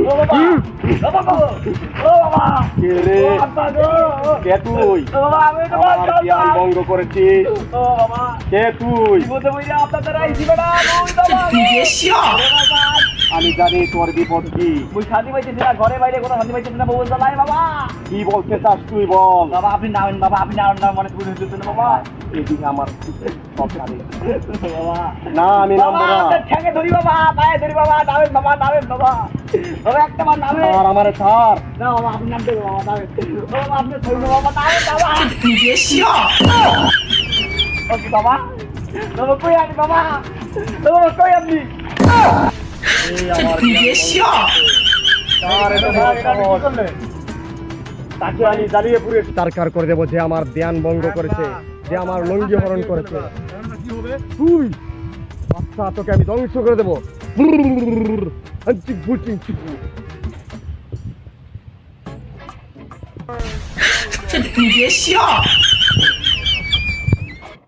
ও বাবা ও বাবা ও বাবা কে রে? ও আব্বা গো কে তুই? ও বাবা আমি তো আমার জ্ঞান ভঙ্গ করেছিস। ও বাবা কে তুই? বিপদে বইরা আপনাদের আইছি বেটা ওই বাবা ও বাবা আমি জানি তোর বিপদ কি। মুই শান্তি পাইতেছি না ঘরে বাইরে কোনো শান্তি পাইতেছি না বউ জ্বালাই বাবা কি বলতে চাস তুই বল। বাবা আপনি নামেন বাবা আপনি নামেন মনে করে হইতেছেন বাবা এদিকে আমার সব জানি। বাবা না আমি নামবো না। বাবা ঠ্যাঙে ধরি বাবা পায়ে ধরি বাবা নামেন বাবা বাবা একটা বার নামেন আর আমারে ছাড়। না বাবা আপনি নামতে বাবা নামেন বাবা আপনি ধরুন বাবা নামেন বাবা ওকে বাবা বাবা কই আপনি বাবা বাবা কই আপনি এই আমার তার এত বড় সাহস। তাকে আমি জ্বালিয়ে পুড়ে তারকার করে দেবো যে আমার ধ্যান ভঙ্গ করেছে, যে আমার লঙ্গি হরণ করেছে। তুই বাচ্চা তোকে আমি ধ্বংস করে দেবো।这你别笑。